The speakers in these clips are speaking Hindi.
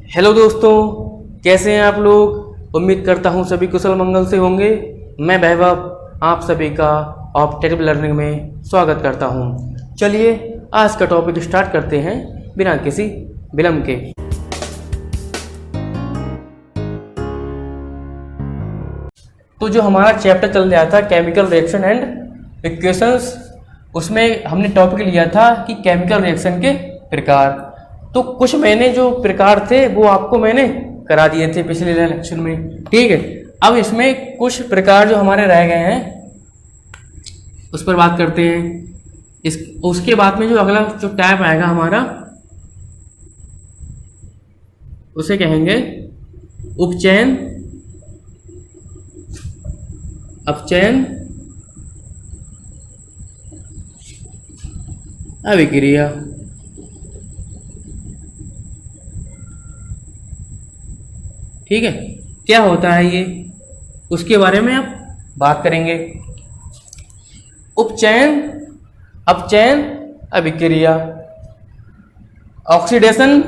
हेलो दोस्तों, कैसे हैं आप लोग। उम्मीद करता हूं सभी कुशल मंगल से होंगे। मैं वैभव आप सभी का ऑप्टेटिव लर्निंग में स्वागत करता हूं। चलिए आज का टॉपिक स्टार्ट करते हैं बिना किसी विलंब के। तो जो हमारा चैप्टर चल रहा था केमिकल रिएक्शन एंड इक्वेशंस, उसमें हमने टॉपिक लिया था कि केमिकल रिएक्शन के प्रकार। तो कुछ मैंने जो प्रकार थे वो आपको मैंने करा दिए थे पिछले लेक्चर में, ठीक है। अब इसमें कुछ प्रकार जो हमारे रह गए हैं उस पर बात करते हैं। उसके बाद में जो अगला जो टाइप आएगा हमारा उसे कहेंगे उपचयन, अपचयन, अभिक्रिया। ठीक है, क्या होता है ये, उसके बारे में अब बात करेंगे। उपचयन, अपचयन, अभिक्रिया, ऑक्सीडेशन,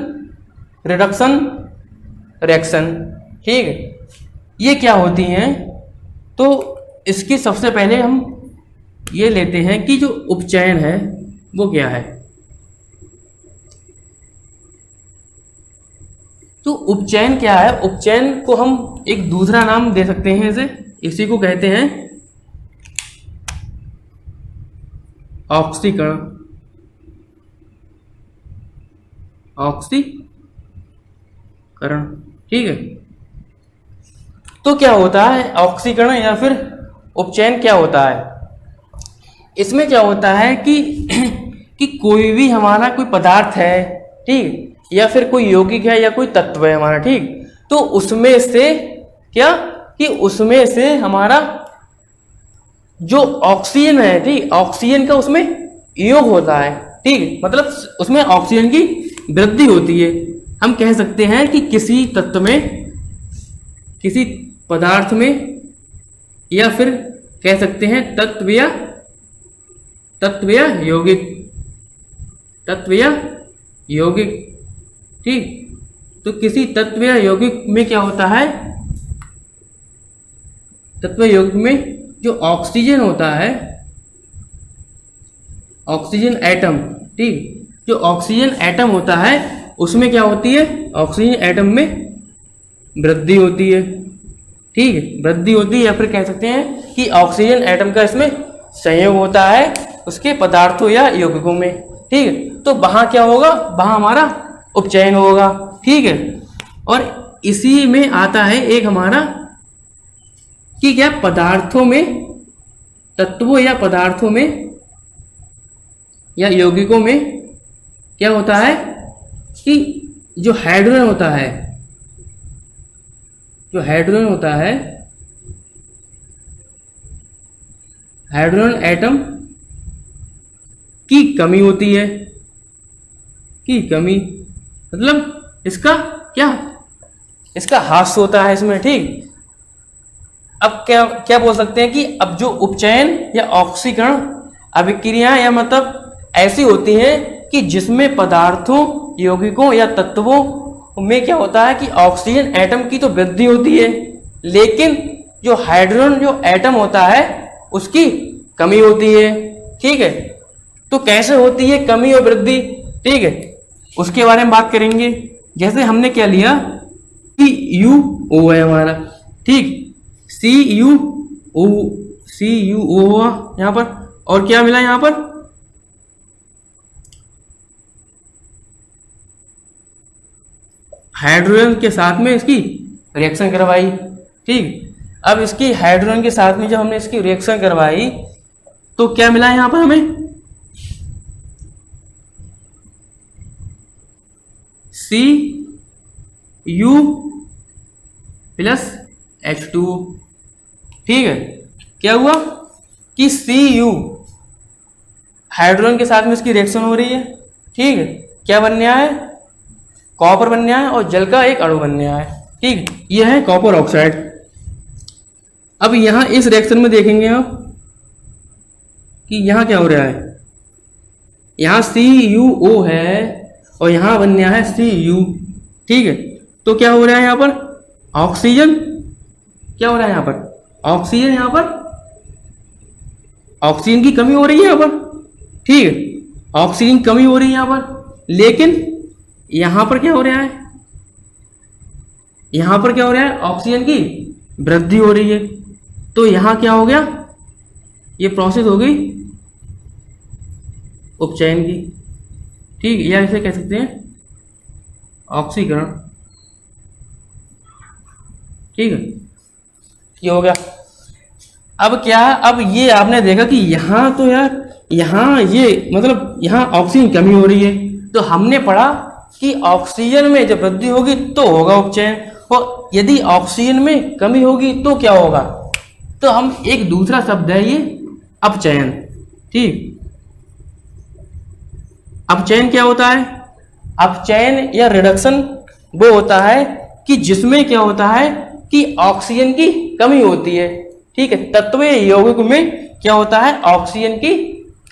रिडक्शन, रिएक्शन। ठीक है, ये क्या होती हैं। तो इसकी सबसे पहले हम ये लेते हैं कि जो उपचयन है वो क्या है। तो उपचयन क्या है, उपचयन को हम एक दूसरा नाम दे सकते हैं इसी को कहते हैं ऑक्सीकरण। ऑक्सीकरण, ठीक है। तो क्या होता है ऑक्सीकरण या फिर उपचयन क्या होता है। इसमें क्या होता है कि कोई भी हमारा कोई पदार्थ है, ठीक, या फिर कोई यौगिक है या कोई तत्व है हमारा, ठीक, तो उसमें से क्या कि उसमें से हमारा जो ऑक्सीजन है, ठीक, ऑक्सीजन का उसमें योग होता है, ठीक, मतलब उसमें ऑक्सीजन की वृद्धि होती है। हम कह सकते हैं कि किसी तत्व में, किसी पदार्थ में, या फिर कह सकते हैं तत्व या यौगिक, ठीक। तो किसी तत्व या यौगिक में क्या होता है, तत्व यौगिक में जो ऑक्सीजन होता है, ऑक्सीजन एटम, ठीक, जो ऑक्सीजन एटम होता है उसमें क्या होती है, ऑक्सीजन एटम में वृद्धि होती है, ठीक है, वृद्धि होती है। या फिर कह सकते हैं कि ऑक्सीजन एटम का इसमें संयोग होता है उसके पदार्थों या यौगिकों में, ठीक है। तो वहां क्या होगा, वहां हमारा उपचयन होगा, ठीक है। और इसी में आता है एक हमारा कि क्या पदार्थों में, तत्वों या पदार्थों में या यौगिकों में क्या होता है कि जो हाइड्रोजन होता है, जो हाइड्रोजन होता है, हाइड्रोजन एटम की कमी होती है, की कमी मतलब इसका क्या, इसका ह्रास होता है इसमें, ठीक। अब क्या क्या बोल सकते हैं कि अब जो उपचयन या ऑक्सीकरण अभिक्रिया या मतलब ऐसी होती हैं कि जिसमें पदार्थों, यौगिकों या तत्वों में क्या होता है कि ऑक्सीजन एटम की तो वृद्धि होती है, लेकिन जो हाइड्रोजन जो एटम होता है उसकी कमी होती है, ठीक है। तो कैसे होती है कमी और वृद्धि, ठीक है, उसके बारे में बात करेंगे। जैसे हमने क्या लिया कि CuO है हमारा, ठीक, CuO हुआ यहां पर, और क्या मिला यहां पर, हाइड्रोजन के साथ में इसकी रिएक्शन करवाई, ठीक। अब इसकी हाइड्रोजन के साथ में जब हमने इसकी रिएक्शन करवाई तो क्या मिला यहां पर हमें, Cu प्लस H2, ठीक है। क्या हुआ कि Cu हाइड्रोजन के साथ में इसकी रिएक्शन हो रही है, ठीक है, क्या बनने आया है, कॉपर बनने आया है और जल का एक अणु बनने आया है, ठीक। यह है कॉपर ऑक्साइड। अब यहां इस रिएक्शन में देखेंगे आप कि यहां क्या हो रहा है, यहां CuO है और यहां बनने है Cu, ठीक है। तो क्या हो रहा है यहाँ पर, ऑक्सीजन क्या हो रहा है यहाँ पर, ऑक्सीजन यहाँ पर ऑक्सीजन की कमी हो रही है यहाँ पर, ठीक है, ऑक्सीजन की कमी हो रही है यहाँ पर। लेकिन यहाँ पर क्या हो रहा है, यहाँ पर क्या हो रहा है, ऑक्सीजन की वृद्धि हो रही है। तो यहाँ क्या हो गया, ये प्रोसेस हो गई उपचयन की, ठीक, या इसे कह सकते हैं ऑक्सीकरण, ठीक है, ये हो गया। अब क्या, अब ये आपने देखा कि यहाँ तो यार, यहाँ ये मतलब यहाँ ऑक्सीजन की कमी हो रही है, तो हमने पढ़ा कि ऑक्सीजन में जब वृद्धि होगी तो होगा उपचयन, और यदि ऑक्सीजन में कमी होगी तो क्या होगा, तो हम एक दूसरा शब्द है ये अपचयन, ठीक। अपचयन क्या होता है, अपचयन या रिडक्शन वो होता है कि जिसमें क्या होता है कि ऑक्सीजन की कमी होती है, ठीक है। तत्वीय यौगिक में क्या होता है, ऑक्सीजन की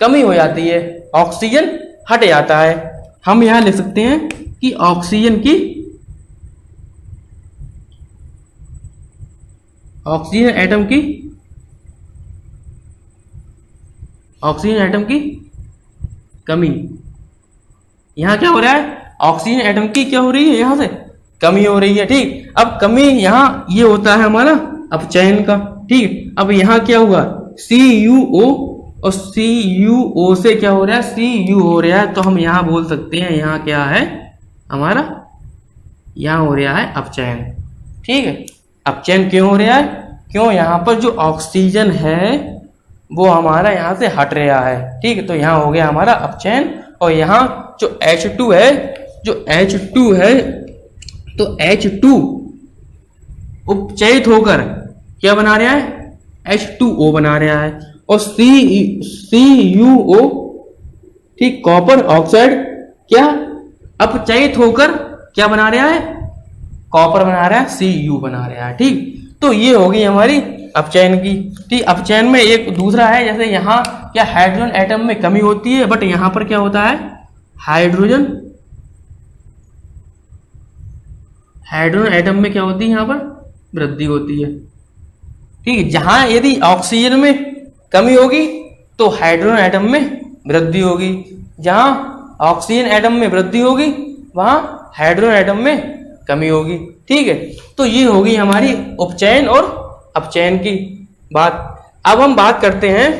कमी हो जाती है, ऑक्सीजन हट जाता है। हम यहां लिख सकते हैं कि ऑक्सीजन एटम की कमी, यहां क्या हो रहा है, ऑक्सीजन एटम की क्या हो रही है, यहां से कमी हो रही है, ठीक। अब कमी यहां ये होता है हमारा अपचयन का, ठीक। अब यहां क्या हुआ, CuO और CuO से क्या हो रहा है, Cu हो रहा है, तो हम यहां बोल सकते हैं यहां क्या है हमारा, यहां हो रहा है अपचयन, ठीक है। अपचयन क्यों हो रहा है, क्यों, यहां पर जो ऑक्सीजन है वो हमारा यहां से हट रहा है, ठीक है। तो यहां हो गया हमारा अपचयन। और यहां जो H2 है, तो H2 उपचयित होकर क्या बना रहा है, H2O बना रहा है। और CuO, ठीक, कॉपर ऑक्साइड क्या अपचयित होकर क्या बना रहा है, कॉपर बना रहा है, Cu बना रहा है, ठीक। तो ये होगी हमारी अपचयन की, ठीक। अपचयन में एक दूसरा है, जैसे यहाँ क्या हाइड्रोजन एटम में कमी होती है, बट यहाँ पर क्या होता है, हाइड्रोजन एटम में क्या होती है, यहाँ पर वृद्धि होती है, ठीक है। जहां यदि ऑक्सीजन में कमी होगी तो हाइड्रोजन एटम में वृद्धि होगी, जहां ऑक्सीजन एटम में वृद्धि होगी वहां हाइड्रोजन एटम में कमी होगी, ठीक है। तो ये होगी हमारी उपचयन और अपचयन की बात। अब हम बात करते हैं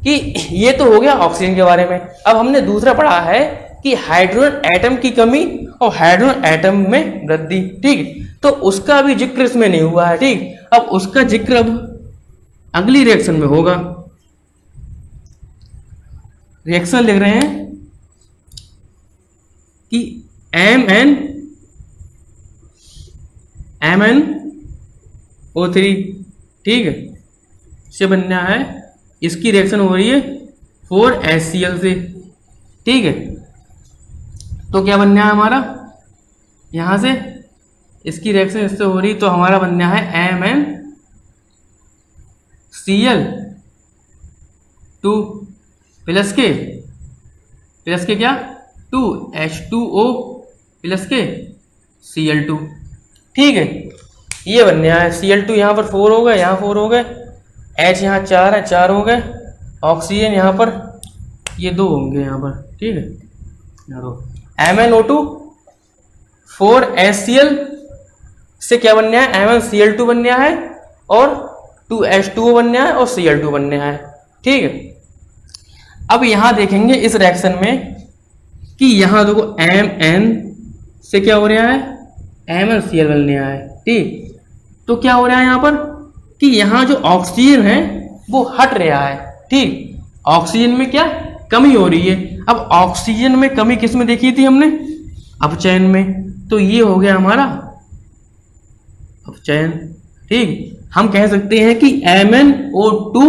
कि ये तो हो गया ऑक्सीजन के बारे में। अब हमने दूसरा पढ़ा है कि हाइड्रोजन एटम की कमी और हाइड्रोजन एटम में वृद्धि, ठीक। तो उसका भी जिक्र इसमें नहीं हुआ है, ठीक। अब उसका जिक्र अब अगली रिएक्शन में होगा। रिएक्शन लिख रहे हैं कि MnO3, ठीक है, से बनना है, इसकी रिएक्शन हो रही है 4HCl से, ठीक है। तो क्या बनना है हमारा, यहां से इसकी रिएक्शन इससे हो रही, तो हमारा बनना है MnCl2 प्लस के क्या 2H2O प्लस के Cl2, ठीक है। ये बनने है Cl2, यहाँ पर 4 हो गए, यहाँ 4 हो गए, H यहाँ 4 है, 4 हो गए, ऑक्सीजन यहाँ पर ये 2 होंगे यहाँ पर, ठीक है। MnO2 4HCl से क्या बनना है, MnCl2 बनना है और 2H2O बनना है और Cl2 बनना है, ठीक है। अब यहां देखेंगे इस रिएक्शन में कि यहां देखो Mn से क्या हो रहा है, MnCl बनना है, ठीक। तो क्या हो रहा है यहां पर कि यहां जो ऑक्सीजन है वो हट रहा है, ठीक। ऑक्सीजन में क्या कमी हो रही है। अब ऑक्सीजन में कमी किस में देखी थी हमने, अपचयन में, तो ये हो गया हमारा अपचयन, ठीक। हम कह सकते हैं कि MnO2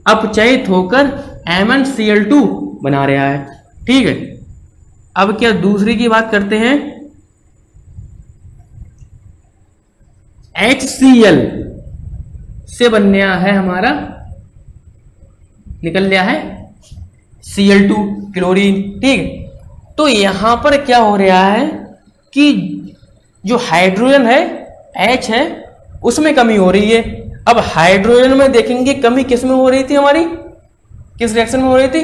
अपचयित होकर MnCl2 बना रहा है, ठीक है। अब क्या दूसरी की बात करते हैं, HCl से बनने है हमारा, निकल गया है Cl2 क्लोरीन, ठीक। तो यहां पर क्या हो रहा है कि जो हाइड्रोजन है H है उसमें कमी हो रही है। अब हाइड्रोजन में देखेंगे कमी किस में हो रही थी हमारी, किस रिएक्शन में हो रही थी,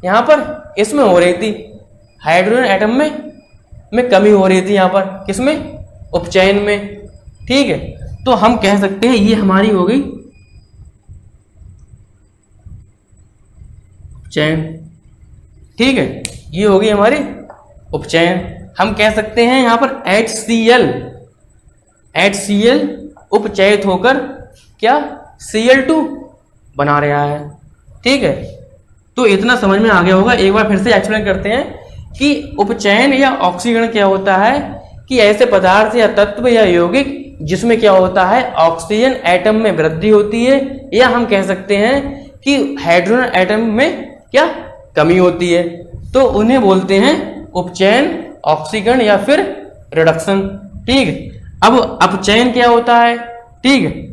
यहाँ पर इसमें हो रही थी, हाइड्रोजन एटम में कमी हो रही थी यहाँ पर, किसमें, उपचयन में। ठीक है, तो हम कह सकते हैं ये हमारी हो गई उपचयन। ठीक है, ये होगी हमारी उपचयन। हम कह सकते हैं यहाँ पर HCl उपचयित होकर क्या Cl2 बना रहा है। ठीक है, तो इतना समझ में आ गया होगा। एक बार फिर से एक्सप्लेन करते हैं कि उपचयन या ऑक्सीकरण क्या होता है, कि ऐसे पदार्थ या तत्व या यौगिक जिसमें क्या होता है, ऑक्सीजन एटम में वृद्धि होती है, या हम कह सकते हैं कि हाइड्रोजन एटम में क्या कमी होती है, तो उन्हें बोलते हैं उपचयन, ऑक्सीकरण या फिर रिडक्शन। ठीक है, अब अपचयन क्या होता है, ठीक है,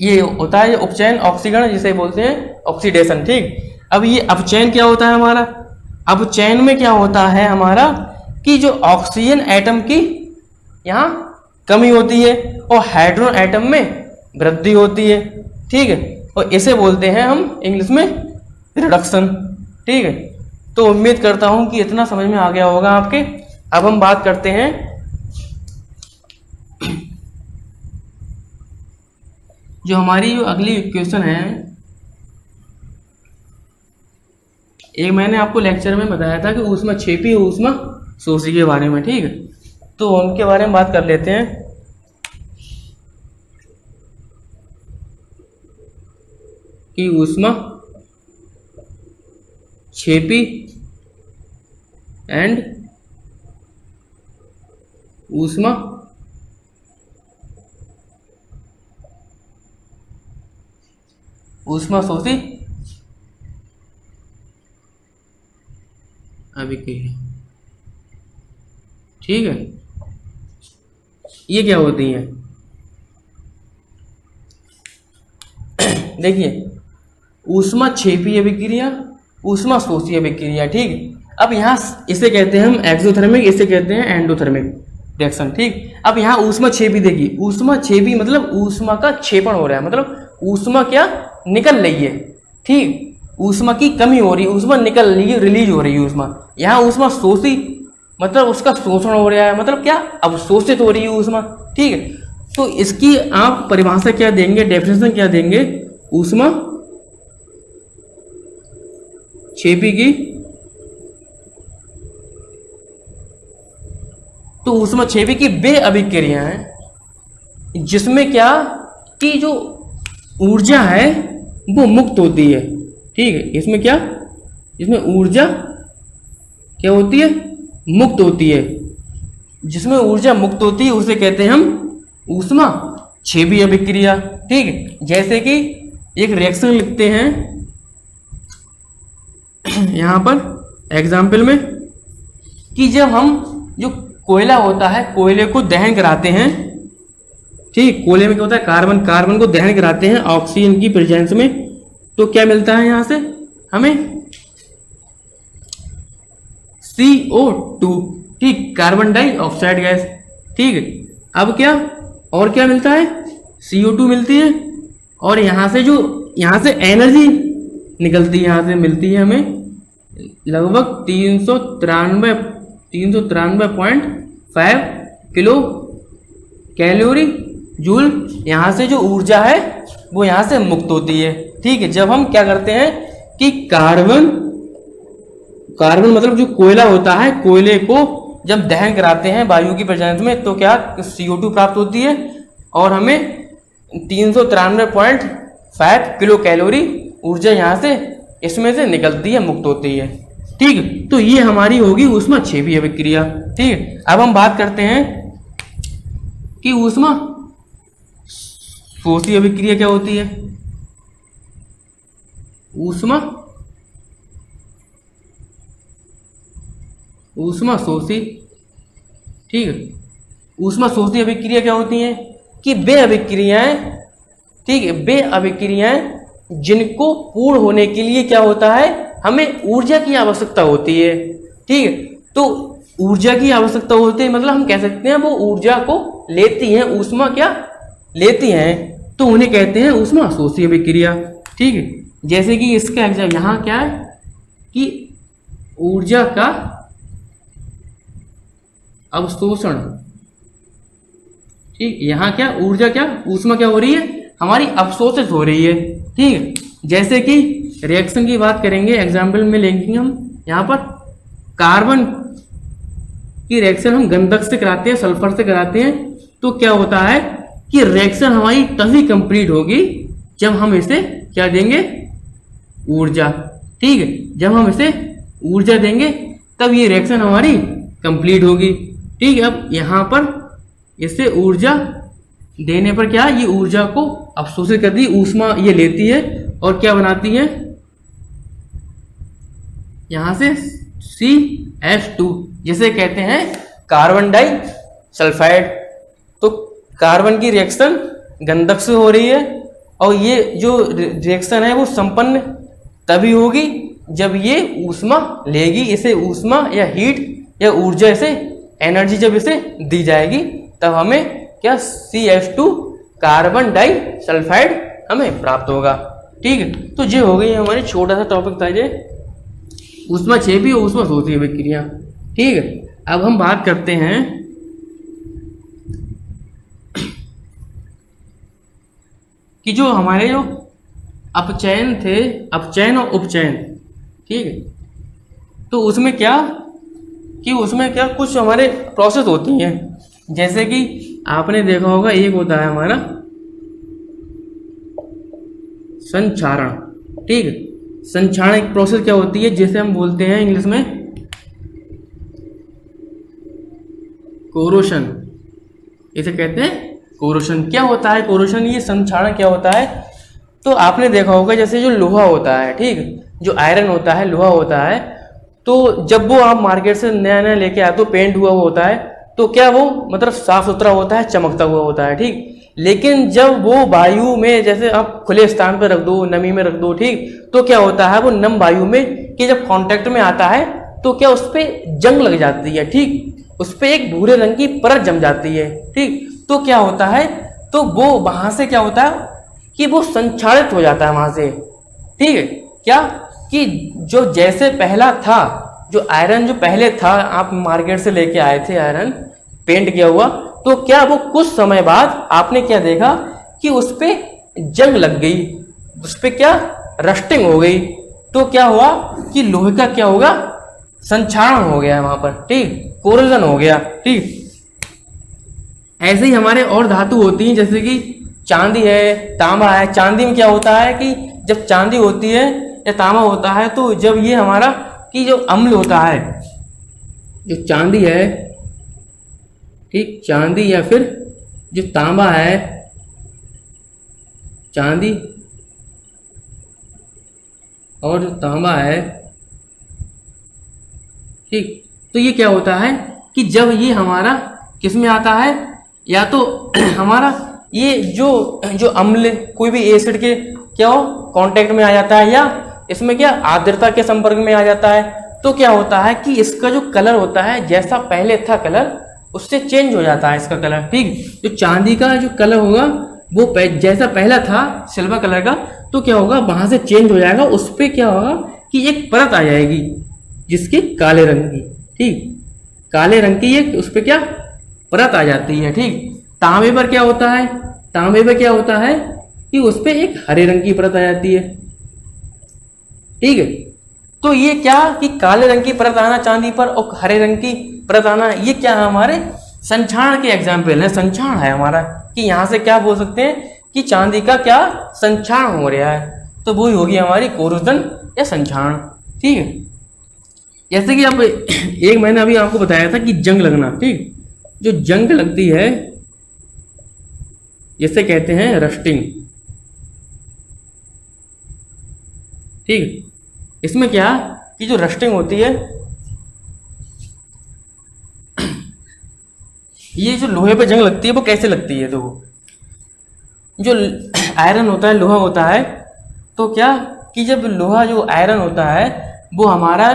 ये होता है उपचयन ऑक्सीकरण जिसे बोलते हैं ऑक्सीडेशन। ठीक, अब ये अपचयन क्या होता है हमारा, अपचयन में क्या होता है हमारा कि जो ऑक्सीजन एटम की यहाँ कमी होती है और हाइड्रोजन एटम में वृद्धि होती है। ठीक है, और इसे बोलते हैं हम इंग्लिश में रिडक्शन। ठीक है, तो उम्मीद करता हूं कि इतना समझ में आ गया होगा आपके। अब हम बात करते हैं जो हमारी जो अगली इक्वेशन है, एक मैंने आपको लेक्चर में बताया था कि ऊष्माक्षेपी और ऊष्माशोषी के बारे में। ठीक है, तो उनके बारे में बात कर लेते हैं कि ऊष्माक्षेपी एंड ऊष्माशोषी अभिक्रिया। ठीक है, ये क्या होती है, देखिए ऊष्माक्षेपी अभिक्रिया, ऊष्माशोषी अभिक्रिया। ठीक है, अब यहाँ इसे कहते हैं हम एक्सोथर्मिक, इसे कहते हैं एंडोथर्मिक रिएक्शन। ठीक, अब यहाँ ऊष्माक्षेपी देखिए, ऊष्माक्षेपी मतलब ऊष्मा का क्षेपण हो रहा है, मतलब ऊष्मा क्या निकल रही है। ठीक, ऊष्मा की कमी हो रही है, ऊष्मा निकल रही है, रिलीज हो रही है ऊष्मा। यहाँ ऊष्माशोषी मतलब उसका शोषण हो रहा है, मतलब क्या अवशोषित हो रही है ऊष्मा। ठीक है, तो इसकी आप परिभाषा क्या देंगे, डेफिनेशन क्या देंगे, ऊष्माक्षेपी की, तो ऊष्माक्षेपी की वे अभिक्रियाएं जिसमें क्या कि जो ऊर्जा है वो मुक्त होती है। ठीक है, इसमें क्या, इसमें ऊर्जा क्या होती है, मुक्त होती है। जिसमें ऊर्जा मुक्त होती है उसे कहते हैं हम ऊष्माक्षेपी अभिक्रिया। ठीक है, जैसे कि एक रिएक्शन लिखते हैं यहां पर एग्जाम्पल में, कि जब हम जो कोयला होता है, कोयले को दहन कराते हैं। ठीक, कोयले में क्या होता है, कार्बन को दहन कराते हैं ऑक्सीजन की प्रेजेंस में, तो क्या मिलता है यहां से हमें CO2। ठीक, कार्बन डाइऑक्साइड गैस। ठीक है, अब क्या और क्या मिलता है, CO2 मिलती है, और यहाँ से एनर्जी निकलती है, यहाँ से मिलती है हमें लगभग 393.5 किलो कैलोरी जूल। यहाँ से जो ऊर्जा है वो यहाँ से मुक्त होती है। ठीक है, जब हम क्या करते हैं कि कार्बन मतलब जो कोयला होता है, कोयले को जब दहन कराते हैं वायु की प्रेजेंस में, तो क्या CO2 प्राप्त होती है और हमें 393.5 किलो कैलोरी ऊर्जा यहाँ से इसमें से निकलती है, मुक्त होती है। ठीक है, तो ये हमारी होगी ऊष्माक्षेपी अभिक्रिया। ठीक है, अब हम बात करते हैं कि ऊष्माशोषी अभिक्रिया क्या होती है। ऊष्माशोषी, ठीक है, ऊष्माशोषी अभिक्रिया क्या होती है कि वे अभिक्रियाएं, ठीक है, वे अभिक्रियाएं जिनको पूर्ण होने के लिए क्या होता है, हमें ऊर्जा की आवश्यकता होती है। ठीक है, तो ऊर्जा की आवश्यकता होती है, मतलब हम कह सकते हैं वो ऊर्जा को लेती हैं, ऊष्मा क्या लेती हैं, तो उन्हें कहते हैं ऊष्मा अवशोषी अभिक्रिया। ठीक है, जैसे कि इसका एग्जाम यहाँ क्या है कि ऊर्जा का अवशोषण। ठीक, यहाँ क्या ऊर्जा क्या ऊष्मा क्या हो रही है हमारी अवशोषित हो रही है। ठीक है, जैसे कि रिएक्शन की बात करेंगे, एग्जाम्पल में लेंगे हम यहाँ पर कार्बन की रिएक्शन हम गंधक से कराते हैं, सल्फर से कराते हैं, तो क्या होता है कि रिएक्शन हमारी तभी कंप्लीट होगी जब हम इसे क्या देंगे ऊर्जा। ठीक है, जब हम इसे ऊर्जा देंगे तब ये रिएक्शन हमारी कंप्लीट होगी। ठीक है, अब यहाँ पर इसे ऊर्जा देने पर क्या ये ऊर्जा को अवशोषित कर दी, ऊष्मा ये लेती है और क्या बनाती है यहां से CH2, जिसे कहते हैं कार्बन डाई सल्फाइड। तो कार्बन की रिएक्शन गंधक से हो रही है और ये जो रिएक्शन है वो संपन्न तभी होगी जब ये ऊष्मा लेगी, इसे ऊष्मा या हीट या ऊर्जा इसे एनर्जी जब इसे दी जाएगी तब हमें क्या CH2 कार्बन डाई सल्फाइड हमें प्राप्त होगा। ठीक है, तो ये हो गई हमारी छोटा सा टॉपिक था ये ऊष्मा छेपी और ऊष्मा अवशोषी अभिक्रिया। ठीक है, अब हम बात करते हैं कि जो हमारे जो अपचयन थे, अपचयन और उपचयन। ठीक है, तो उसमें क्या कि उसमें क्या कुछ हमारे प्रोसेस होती हैं, जैसे कि आपने देखा होगा एक होता है हमारा संक्षारण। ठीक है, संक्षारण एक प्रोसेस क्या होती है जिसे हम बोलते हैं इंग्लिश में कोरोशन, इसे कहते हैं कोरोशन। क्या होता है कोरोशन, ये संक्षारण क्या होता है, तो आपने देखा होगा जैसे जो लोहा होता है, ठीक, जो आयरन होता है, लोहा होता है, तो जब वो आप मार्केट से नया नया लेके आते हो पेंट हुआ होता है तो क्या वो मतलब साफ सुथरा होता है, चमकता हुआ होता है। ठीक, लेकिन जब वो वायु में जैसे आप खुले स्थान पर रख दो, नमी में रख दो, ठीक, तो क्या होता है वो नम वायु में कि जब कांटेक्ट में आता है तो क्या उस पर जंग लग जाती है। ठीक, उस पर एक भूरे रंग की परत जम जाती है। ठीक, तो क्या होता है तो वो वहां से क्या होता है कि वो संक्षारित हो जाता है वहां से। ठीक है, क्या कि जो जैसे पहला था, जो आयरन जो पहले था आप मार्केट से लेके आए थे आयरन पेंट किया हुआ, तो क्या वो कुछ समय बाद आपने क्या देखा कि उस पे जंग लग गई, उस पे क्या रस्टिंग हो गई, तो क्या हुआ कि लोहे का क्या होगा संक्षारण हो गया वहां पर। ठीक, कोरोजन हो गया। ठीक, ऐसे ही हमारे और धातु होती हैं जैसे कि चांदी है, तांबा है। चांदी में क्या होता है कि जब चांदी होती है या तांबा होता है तो जब ये हमारा कि जो अम्ल होता है, जो चांदी है, ठीक, चांदी या फिर जो तांबा है, चांदी और जो तांबा है, ठीक, तो ये क्या होता है कि जब ये हमारा किस में आता है, या तो हमारा ये जो अम्ल कोई भी एसिड के क्या हो कांटेक्ट में आ जाता है या इसमें क्या आर्द्रता के संपर्क में आ जाता है, तो क्या होता है कि इसका जो कलर होता है जैसा पहले था कलर उससे चेंज हो जाता है इसका कलर। ठीक, जो चांदी का जो कलर होगा वो जैसा पहला था सिल्वर कलर का, तो क्या होगा वहां से चेंज हो जाएगा, उस पर क्या होगा कि एक परत आ जाएगी जिसकी काले रंग की। ठीक, काले रंग की एक उस पर क्या परत आ जाती है। ठीक, तांबे पर क्या होता है, तांबे पर क्या होता है कि उस पर एक हरे रंग की परत आ जाती है। ठीक है, तो ये क्या कि काले रंग की परत आना चांदी पर और हरे रंग की परत आना, ये क्या है हमारे संक्षारण के एग्जाम्पल है। संक्षारण है हमारा कि यहाँ से क्या बोल सकते हैं कि चांदी का क्या संक्षारण हो रहा है, तो वही होगी हमारी कोरोजन या संक्षारण। ठीक है, जैसे कि अब एक मैंने अभी आपको बताया था कि जंग लगना। ठीक, जो जंग लगती है जिसे कहते हैं रस्टिंग। ठीक, इसमें क्या कि जो रस्टिंग होती है, ये जो लोहे पे जंग लगती है वो कैसे लगती है, देखो जो आयरन होता है, लोहा होता है, तो क्या कि जब लोहा जो आयरन होता है वो हमारा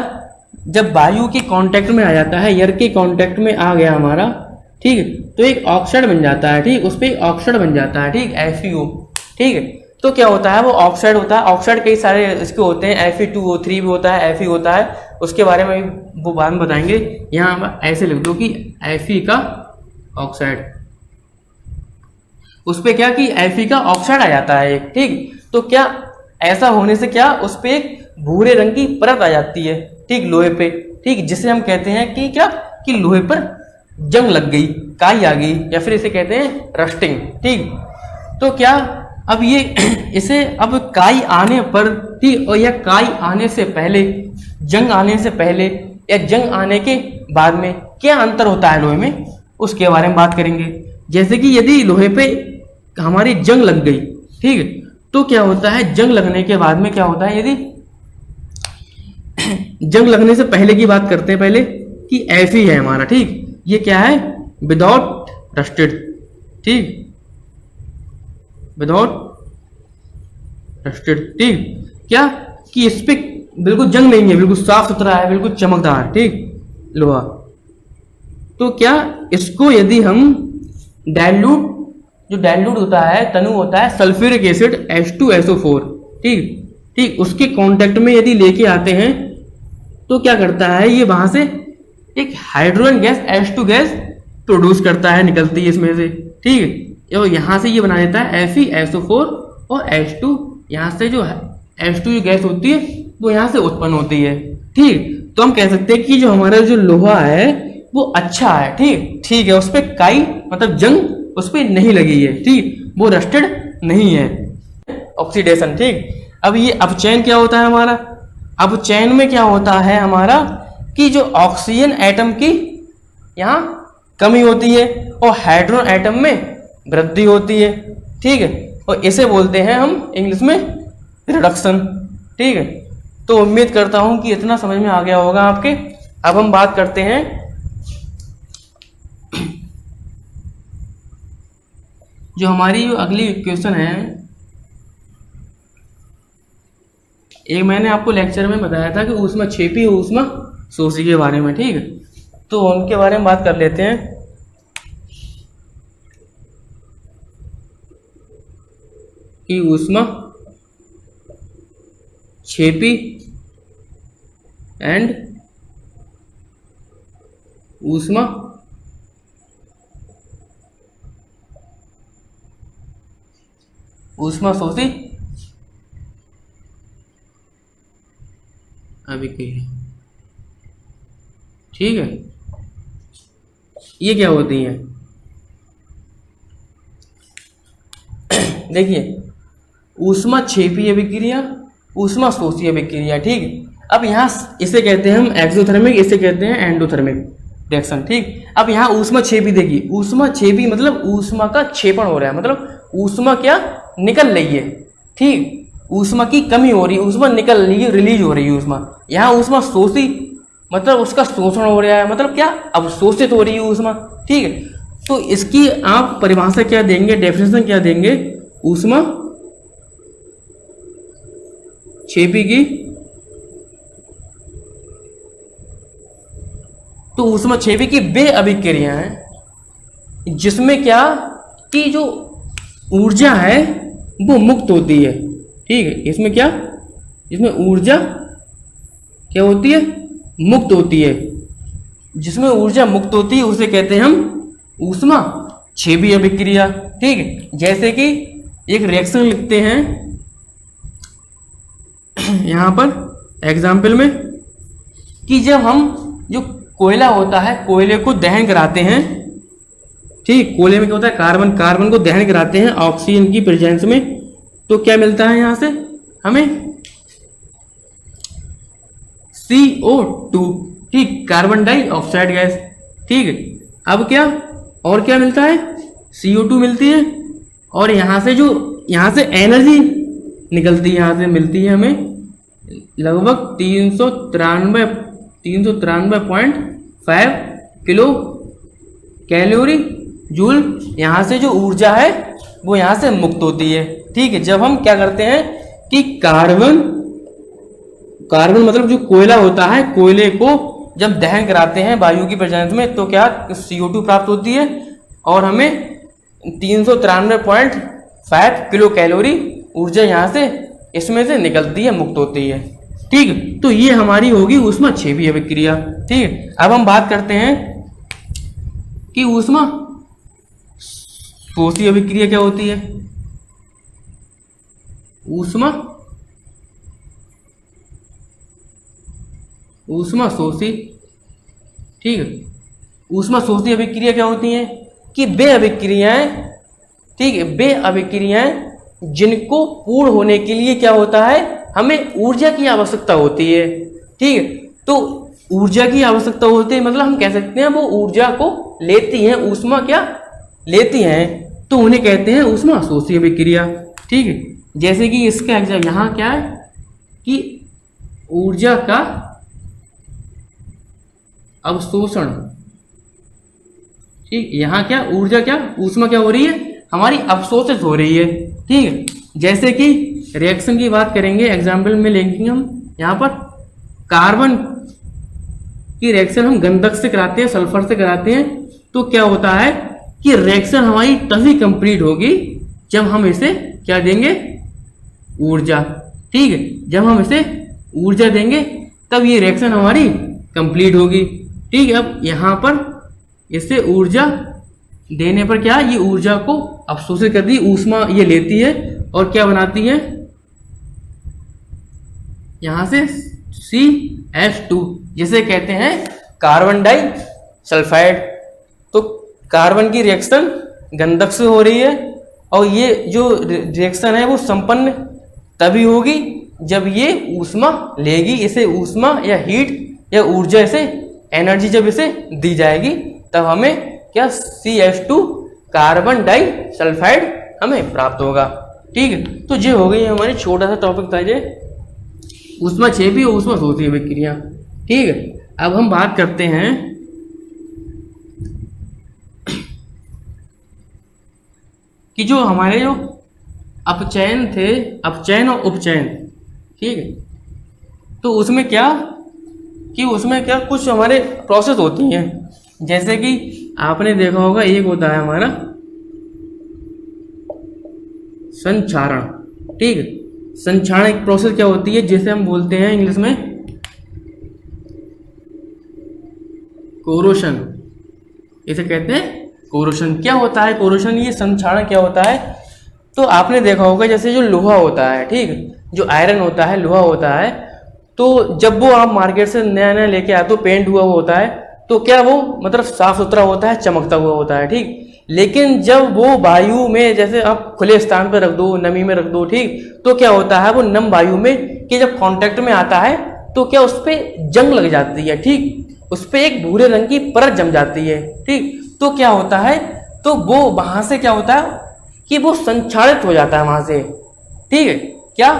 जब वायु के कांटेक्ट में आ जाता है, एयर के कांटेक्ट में आ गया हमारा, ठीक है, तो एक ऑक्साइड बन जाता है, ठीक, उस पर एक ऑक्साइड बन जाता है, ठीक, FeO, ठीक है। तो क्या होता है, वो ऑक्साइड होता है, ऑक्साइड कई सारे इसके होते हैं, Fe2O3 भी होता है, Fe होता है, उसके बारे में वो बाद में बताएंगे। यहाँ ऐसे लिख दो कि Fe का ऑक्साइड, उस पर क्या कि Fe का ऑक्साइड आ जाता है एक, ठीक। तो क्या ऐसा होने से क्या उस पर एक भूरे रंग की परत आ जाती है, ठीक, लोहे पे, ठीक, जिसे हम कहते हैं कि क्या कि लोहे पर जंग लग गई, काई आ गई, या फिर इसे कहते हैं रस्टिंग, ठीक। तो क्या अब ये इसे अब काई आने पर, ठीक, और या काई आने से पहले, जंग आने से पहले या जंग आने के बाद में क्या अंतर होता है लोहे में, उसके बारे में बात करेंगे। जैसे कि यदि लोहे पे हमारी जंग लग गई, ठीक है, तो क्या होता है, जंग लगने के बाद में क्या होता है, यदि जंग लगने से पहले की बात करते हैं पहले कि Fe है हमारा, ठीक, ये क्या है, विदाउट रस्टेड, ठीक, विदाउट रस्टेड, ठीक, क्या कि इस पे बिल्कुल जंग नहीं है, बिल्कुल साफ सुथरा है, बिल्कुल चमकदार, ठीक, लोहा। तो क्या इसको यदि हम डाइल्यूट, जो डाइल्यूट होता है, तनु होता है सल्फ्यूरिक एसिड H2SO4, ठीक ठीक, उसके कांटेक्ट में यदि लेके आते हैं तो क्या करता है, ये वहां से एक hydrogen gas H2 gas produce करता है, निकलती है इसमें से, ठीक है, और यहाँ से ये बना देता है FeSO4 और H2, यहाँ से जो H2 गैस होती है वो यहाँ से उत्पन्न होती है, ठीक। तो हम कह सकते हैं कि जो हमारा जो लोहा है वो अच्छा है, ठीक ठीक है, उस पर काई मतलब जंग उस पर नहीं लगी है, ठीक, वो रस्टेड नहीं है, ऑक्सीडेशन, ठीक। अब ये अपचयन क्या होता है हमारा, अपचयन में क्या होता है हमारा कि जो ऑक्सीजन एटम की यहाँ कमी होती है और हाइड्रोजन एटम में वृद्धि होती है, ठीक है, और इसे बोलते हैं हम इंग्लिश में रिडक्शन, ठीक है। तो उम्मीद करता हूं कि इतना समझ में आ गया होगा आपके। अब हम बात करते हैं जो हमारी जो अगली इक्वेशन है, एक मैंने आपको लेक्चर में बताया था कि ऊष्माक्षेपी और ऊष्माशोषी के बारे में, ठीक है, तो उनके बारे में बात कर लेते हैं। कि ऊष्माक्षेपी एंड ऊष्माशोषी अभिक्रिया, ठीक है, ये क्या होती है, देखिए, ऊष्माक्षेपी अभिक्रिया, ऊष्माशोषी अभिक्रिया, ठीक। अब यहाँ इसे कहते हैं हम एक्सोथर्मिक, इसे कहते हैं एंडोथर्मिक रिएक्शन, ठीक। अब यहाँ ऊष्माक्षेपी देखिए, ऊष्माक्षेपी मतलब ऊष्मा का क्षेपण हो रहा है, मतलब ऊष्मा क्या निकल रही है, ठीक, ऊष्मा की कमी हो रही है, ऊष्मा निकल रही है, रिलीज हो रही है ऊष्मा। यहाँ ऊष्माशोषी मतलब उसका शोषण हो रहा है, मतलब क्या अवशोषित हो रही है ऊष्मा, ठीक है। तो इसकी आप परिभाषा क्या देंगे, डेफिनेशन क्या देंगे, ऊष्माक्षेपी की, तो ऊष्माक्षेपी की वे अभिक्रिया हैं जिसमें क्या कि जो ऊर्जा है वो मुक्त होती है, ठीक है, इसमें क्या, इसमें ऊर्जा क्या होती है, मुक्त होती है, जिसमें ऊर्जा मुक्त होती है उसे कहते हैं हम ऊष्माक्षेपी अभिक्रिया, ठीक है। जैसे कि एक रिएक्शन लिखते हैं यहाँ पर एग्जाम्पल में कि जब हम जो कोयला होता है, कोयले को दहन कराते हैं, ठीक, कोयले में क्या होता है, कार्बन, कार्बन को दहन कराते हैं ऑक्सीजन की प्रेजेंस में, तो क्या मिलता है यहाँ से हमें CO2, ठीक, कार्बन डाइऑक्साइड गैस, ठीक है। अब क्या और क्या मिलता है, CO2 मिलती है, और यहाँ से जो यहाँ से एनर्जी निकलती है, यहाँ से मिलती है हमें लगभग 393.5 किलो कैलोरी जूल, यहाँ से जो ऊर्जा है वो यहाँ से मुक्त होती है, ठीक है। जब हम क्या करते हैं कि कार्बन कार्बन मतलब जो कोयला होता है, कोयले को जब दहन कराते हैं वायु की प्रेजेंस में तो क्या CO2 प्राप्त होती है और हमें 393.5 किलो कैलोरी ऊर्जा यहाँ से इसमें से निकलती है, मुक्त होती है। ठीक, तो ये हमारी होगी ऊष्माक्षेपी अभिक्रिया। ठीक, अब हम बात करते हैं कि ऊष्मा शोषी अभिक्रिया क्या होती है। ऊष्मा शोषी, ठीक है, ऊष्मा शोषी अभिक्रिया क्या होती है कि वे अभिक्रियाएं, ठीक है, वे अभिक्रियाएं जिनको पूर्ण होने के लिए क्या होता है, हमें ऊर्जा की आवश्यकता होती है। ठीक है, तो ऊर्जा की आवश्यकता होती है मतलब हम कह सकते हैं वो ऊर्जा को लेती हैं, ऊष्मा क्या लेती हैं, तो उन्हें कहते हैं ऊष्मा शोषी अभिक्रिया। ठीक है, जैसे कि इसका एग्जाम्पल यहाँ क्या है कि ऊर्जा का अवशोषण। ठीक, यहाँ क्या ऊर्जा क्या ऊष्मा क्या हो रही है, हमारी अवशोषित हो रही है। ठीक है, जैसे कि रिएक्शन की बात करेंगे, एग्जाम्पल में लेंगे हम यहाँ पर कार्बन की रिएक्शन हम गंधक से कराते हैं, सल्फर से कराते हैं, तो क्या होता है कि रिएक्शन हमारी तभी कंप्लीट होगी जब हम इसे क्या देंगे, ऊर्जा। ठीक है, जब हम इसे ऊर्जा देंगे तब ये रिएक्शन हमारी कंप्लीट होगी। ठीक है, अब यहाँ पर इसे ऊर्जा देने पर क्या ये ऊर्जा को अवशोषित कर दी, ऊष्मा ये लेती है और क्या बनाती है, यहां से CH2 जिसे कहते हैं कार्बन डाई सल्फाइड। तो कार्बन की रिएक्शन गंधक से हो रही है और ये जो रिएक्शन है वो संपन्न तभी होगी जब ये ऊष्मा लेगी, इसे ऊष्मा या हीट या ऊर्जा इसे एनर्जी जब इसे दी जाएगी तब हमें क्या CH2 कार्बन डाई सल्फाइड हमें प्राप्त होगा। ठीक है, तो ये हो गई हमारी छोटा सा टॉपिक था ये ऊष्माक्षेपी और ऊष्मा शोषी अभिक्रिया। ठीक है, अब हम बात करते हैं कि जो हमारे जो अपचयन थे, अपचयन और उपचयन। ठीक है, तो उसमें क्या कि उसमें क्या कुछ हमारे प्रोसेस होती हैं, जैसे कि आपने देखा होगा एक होता है हमारा संक्षारण। ठीक है, संक्षारण एक प्रोसेस क्या होती है जिसे हम बोलते हैं इंग्लिश में कोरोशन, इसे कहते हैं कोरोशन। क्या होता है कोरोशन, ये संक्षारण क्या होता है, तो आपने देखा होगा जैसे जो लोहा होता है, ठीक, जो आयरन होता है, लोहा होता है, तो जब वो आप मार्केट से नया नया लेके आते हो, पेंट हुआ होता है, तो क्या वो मतलब साफ सुथरा होता है, चमकता हुआ होता है। ठीक, लेकिन जब वो वायु में जैसे आप खुले स्थान पर रख दो, नमी में रख दो, ठीक, तो क्या होता है वो नम वायु में कि जब कांटेक्ट में आता है तो क्या उस पर जंग लग जाती है। ठीक, उस पर एक भूरे रंग की परत जम जाती है। ठीक, तो क्या होता है, तो वो वहां से क्या होता है कि वो संक्षारित हो जाता है वहां से। ठीक है, क्या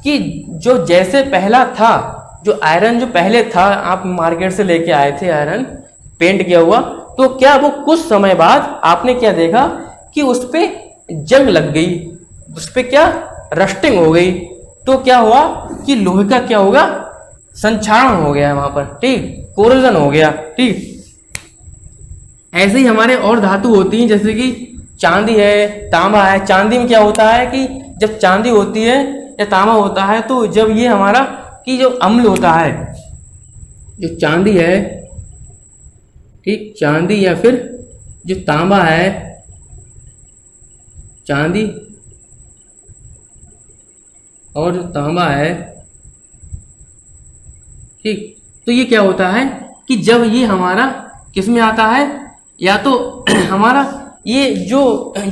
कि जो जैसे पहला था, जो आयरन जो पहले था, आप मार्केट से लेके आए थे आयरन पेंट किया हुआ, तो क्या वो कुछ समय बाद आपने क्या देखा कि उस पे जंग लग गई, उस पे क्या रस्टिंग हो गई, तो क्या हुआ कि लोहे का क्या होगा, संक्षारण हो गया वहां पर। ठीक, कोरोजन हो गया। ठीक, ऐसे ही हमारे और धातु होती हैं, जैसे कि चांदी है, तांबा है। चांदी में क्या होता है कि जब चांदी होती है या तांबा होता है, तो जब ये हमारा कि जो अम्ल होता है, जो चांदी है, ठीक, चांदी या फिर जो तांबा है, चांदी और जो तांबा है, ठीक, तो ये क्या होता है कि जब ये हमारा किस में आता है, या तो हमारा ये जो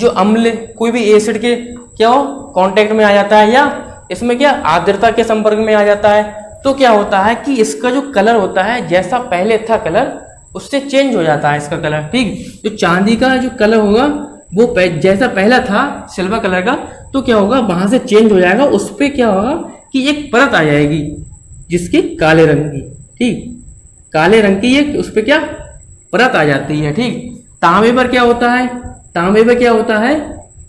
अम्ल कोई भी एसिड के क्या हो कांटेक्ट में आ जाता है, या इसमें क्या आर्द्रता के संपर्क में आ जाता है, तो क्या होता है कि इसका जो कलर होता है, जैसा पहले था कलर, उससे चेंज हो जाता है इसका कलर। ठीक, जो चांदी का जो कलर होगा वो जैसा पहला था सिल्वर कलर का, तो क्या होगा वहां से चेंज हो जाएगा, उस पर क्या होगा कि एक परत आ जाएगी जिसकी काले रंग की। ठीक, काले रंग की एक उस पर क्या परत आ जाती है। ठीक, तांबे पर क्या होता है, तांबे पर क्या होता है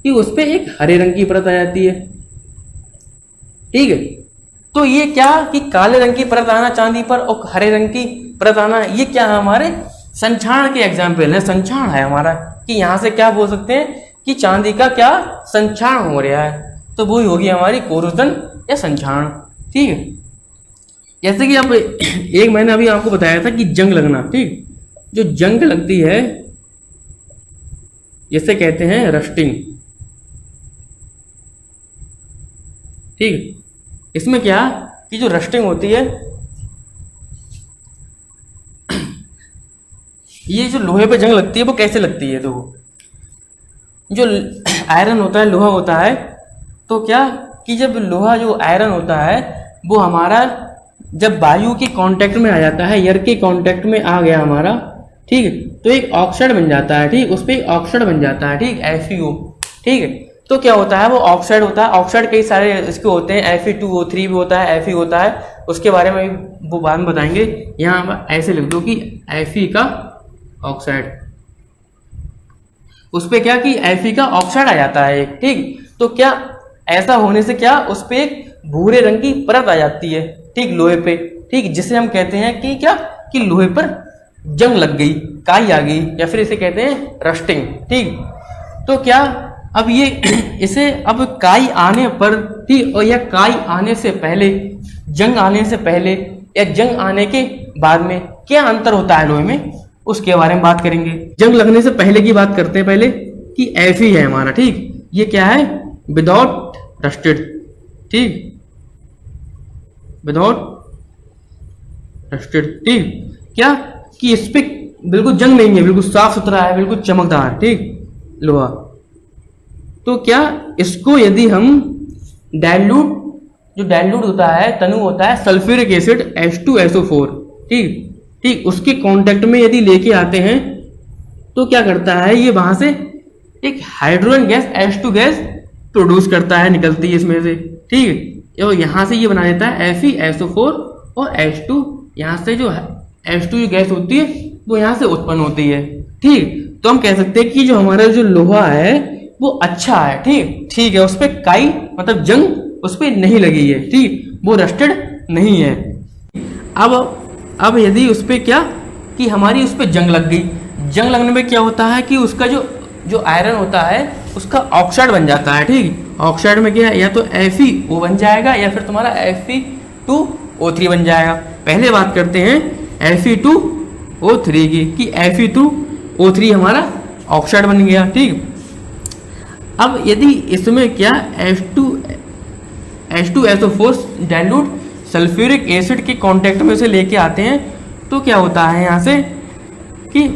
कि उस पर एक हरे रंग की परत आ जाती है। ठीक है, तो ये क्या कि काले रंग की परत आना चांदी पर और हरे रंग की परत आना, ये क्या है हमारे संक्षारण के एग्जाम्पल है, संक्षारण है हमारा, कि यहाँ से क्या बोल सकते हैं कि चांदी का क्या संक्षारण हो रहा है, तो वही होगी हमारी कोरोजन या संक्षारण। ठीक है, जैसे कि अब एक मैंने अभी आपको बताया था कि जंग लगना, ठीक, जो जंग लगती है जिसे कहते हैं रस्टिंग। ठीक, इसमें क्या कि जो रस्टिंग होती है, ये जो लोहे पे जंग लगती है वो कैसे लगती है, देखो जो आयरन होता है, लोहा होता है, तो क्या कि जब लोहा जो आयरन होता है वो हमारा जब वायु के कांटेक्ट में आ जाता है, एयर के कांटेक्ट में आ गया हमारा, ठीक, तो एक ऑक्साइड बन जाता है। ठीक, उस पर एक ऑक्साइड बन जाता है, ठीक, FeO। ठीक है, तो क्या होता है वो ऑक्साइड होता है, ऑक्साइड कई सारे इसके होते हैं, Fe2O3 भी होता है, Fe होता है, उसके बारे में वो बाद में बताएंगे। यहाँ ऐसे लिख दो कि Fe का ऑक्साइड, उस पर क्या कि Fe का ऑक्साइड आ जाता है एक। ठीक, तो क्या ऐसा होने से क्या उस पर एक भूरे रंग की परत आ जाती है, ठीक, लोहे पे, ठीक, जिसे हम कहते हैं कि क्या कि लोहे पर जंग लग गई, काई आ गई, या फिर इसे कहते हैं रस्टिंग। ठीक, तो क्या अब ये इसे अब काई आने पर, ठीक, और या काई आने से पहले, जंग आने से पहले या जंग आने के बाद में क्या अंतर होता है लोहे में, उसके बारे में बात करेंगे। जंग लगने से पहले की बात करते हैं पहले कि Fe है हमारा, ठीक, ये क्या है विदाउट रस्टेड, ठीक, विदाउट रस्टेड। ठीक, क्या कि इस पे बिल्कुल जंग नहीं है, बिल्कुल साफ सुथरा है, बिल्कुल चमकदार, ठीक, लोहा। तो क्या इसको यदि हम डाइल्यूट, जो डाइल्यूट होता है, तनु होता है सल्फ्यूरिक एसिड H2SO4, ठीक ठीक, उसके कांटेक्ट में यदि लेके आते हैं तो क्या करता है, ये वहां से एक hydrogen gas H2 gas produce करता है, निकलती है इसमें से। ठीक, और यहाँ से ये बना देता है FeSO4 और H2, यहाँ से जो H2 गैस होती है वो यहाँ से उत्पन्न होती है। ठीक, तो हम कह सकते हैं कि जो हमारा जो लोहा है वो अच्छा है, ठीक ठीक है, उस पर काई मतलब जंग उस पर नहीं लगी है, ठीक, वो रस्टेड नहीं है। अब यदि उस पर क्या कि हमारी उस पर जंग लग गई, जंग लगने में क्या होता है कि उसका जो आयरन होता है उसका ऑक्साइड बन जाता है। ठीक, ऑक्साइड में क्या या तो FeO बन जाएगा या फिर तुम्हारा Fe2O3 बन जाएगा। पहले बात करते हैं Fe2O3 की कि Fe2O3 हमारा ऑक्साइड बन गया। ठीक, अब यदि इसमें क्या H2SO4 डाइल्यूट सल्फ्यूरिक एसिड के कांटेक्ट में से लेके आते हैं तो क्या होता है यहाँ से कि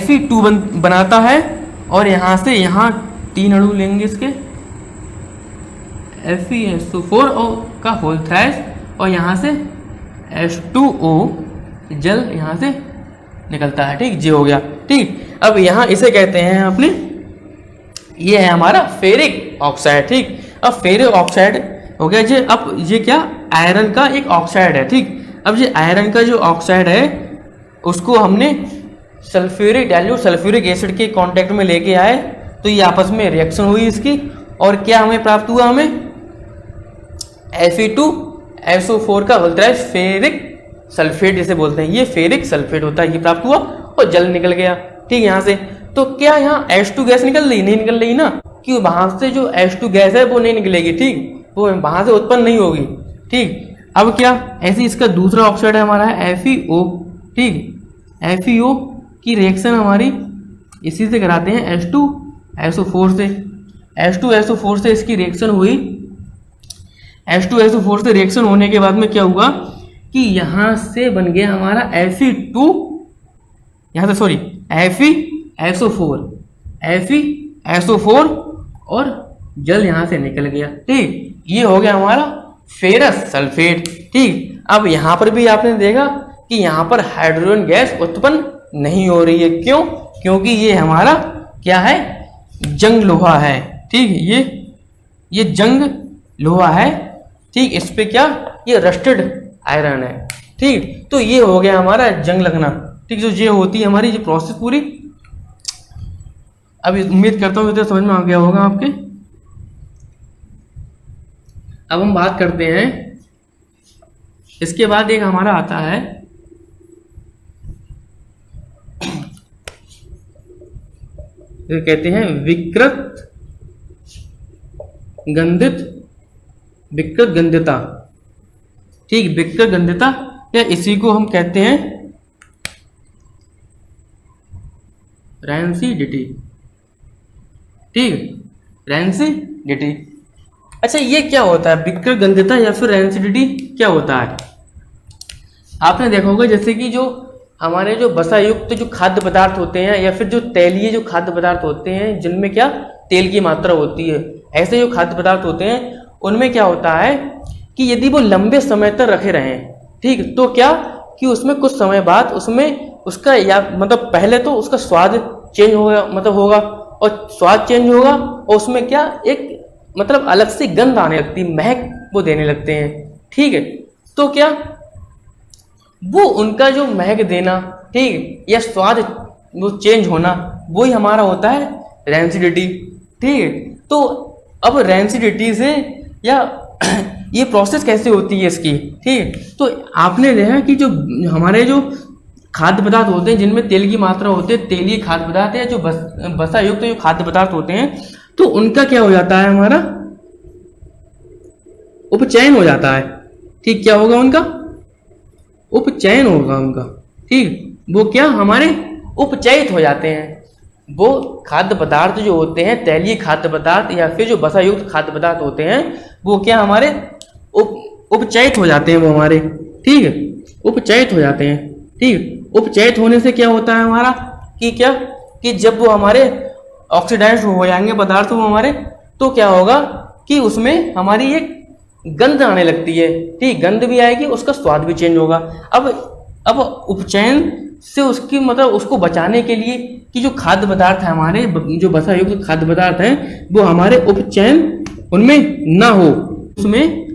Fe2 बनाता है और यहाँ से यहाँ 3 अणु लेंगे इसके FeSO4 का होल थ्राइस और यहाँ से H2O जल यहाँ से निकलता है। ठीक, ये हो गया। ठीक, अब यहाँ इसे कहते हैं अपने, ये है हमारा फेरिक ऑक्साइड। ठीक, अब फेरिक ऑक्साइड हो गया जी। अब ये क्या आयरन का एक ऑक्साइड है। ठीक, अब ये आयरन का जो ऑक्साइड है उसको हमने सल्फ्यूरिक डाइल्यूट सल्फ्यूरिक एसिड के कांटेक्ट में लेके आए तो ये आपस में रिएक्शन हुई इसकी और क्या हमें प्राप्त हुआ, हमें Fe2SO4 का वोल्टाइज फेरिक सल्फेट जिसे बोलते हैं, ये फेरिक सल्फेट होता है, ये प्राप्त हुआ और जल निकल गया। ठीक, यहाँ से तो क्या यहाँ H2 गैस निकल रही, नहीं निकल रही ना, कि वहां से जो H2 गैस है वो नहीं निकलेगी। ठीक, वो वहां से उत्पन्न नहीं होगी। ठीक, अब क्या ऐसे इसका दूसरा ऑक्साइड है हमारा है FeO। ठीक, FeO की रिएक्शन हमारी इसी से कराते हैं H2SO4 से। H2SO4 से इसकी रिएक्शन हुई, H2SO4 से रिएक्शन होने के बाद में क्या हुआ कि यहाँ से बन गया हमारा Fe2, यहाँ से सॉरी FeSO4 और जल यहाँ से निकल गया। ठीक, ये हो गया हमारा फेरस सल्फेट। ठीक, अब यहाँ पर भी आपने देखा कि यहाँ पर हाइड्रोजन गैस उत्पन्न नहीं हो रही है। क्यों? क्योंकि ये हमारा क्या है, जंग लोहा है। ठीक, ये जंग लोहा है। ठीक, इस पे क्या ये रस्टेड आयरन है। ठीक, तो ये हो गया हमारा जंग लगना। ठीक, जो ये होती है हमारी ये प्रोसेस पूरी। अब उम्मीद करता हूँ तो समझ में आ गया होगा आपके। अब हम बात करते हैं, इसके बाद एक हमारा आता है जो कहते हैं विकृत गंधिता। ठीक, विकृत गंधिता, या इसी को हम कहते हैं रैंसिडिटी। ठीक, रैंसिडिटी। अच्छा, ये क्या होता है विकृत गंधिता या फिर रैंसिडिटी, क्या होता है? आपने देखा होगा जैसे कि जो हमारे जो वसा युक्त जो खाद्य पदार्थ होते हैं या फिर जो तैलीय जो खाद्य पदार्थ होते हैं जिनमें क्या तेल की मात्रा होती है, ऐसे जो खाद्य पदार्थ होते हैं उनमें क्या होता है कि यदि वो लंबे समय तक रखे रहें, ठीक, तो क्या कि उसमें कुछ समय बाद उसमें उसका या मतलब पहले तो उसका स्वाद चेंज होगा, मतलब होगा, और स्वाद चेंज होगा और उसमें क्या एक मतलब अलग से गंध आने लगती है, महक वो देने लगते हैं। ठीक है, तो क्या वो उनका जो महक देना, ठीक, या स्वाद वो चेंज होना, वही हमारा होता है रैंसिडिटी। ठीक है, तो अब रैंसिडिटी से या ये प्रोसेस कैसे होती है इसकी, ठीक है, तो आपने देखा कि जो हमारे जो खाद्य पदार्थ होते हैं जिनमें तेल की मात्रा होती है, तेलीय खाद्य पदार्थ या जो वसा युक्त जो खाद्य पदार्थ होते हैं, तो उनका क्या हो जाता है, हमारा उपचयन हो जाता है। ठीक, क्या होगा उनका उपचयन होगा उनका। ठीक, वो क्या हमारे उपचयित हो जाते हैं। वो खाद्य पदार्थ जो होते हैं तैलीय खाद्य पदार्थ या फिर जो वसा युक्त खाद्य पदार्थ होते हैं वो क्या हमारे उपचयित हो जाते हैं, वो हमारे, ठीक है, उपचयित हो जाते हैं। ठीक, उपचयित होने से क्या होता है हमारा कि क्या कि जब वो हमारे ऑक्सीडाइज हो जाएंगे पदार्थ वो हमारे, तो क्या होगा कि उसमें हमारी एक गंध आने लगती है। ठीक, गंध भी आएगी, उसका स्वाद भी चेंज होगा। अब उपचयन से उसकी मतलब उसको बचाने के लिए कि जो खाद्य पदार्थ है हमारे जो वसा युक्त खाद्य पदार्थ हैं वो हमारे उपचयन उनमें ना हो, उसमें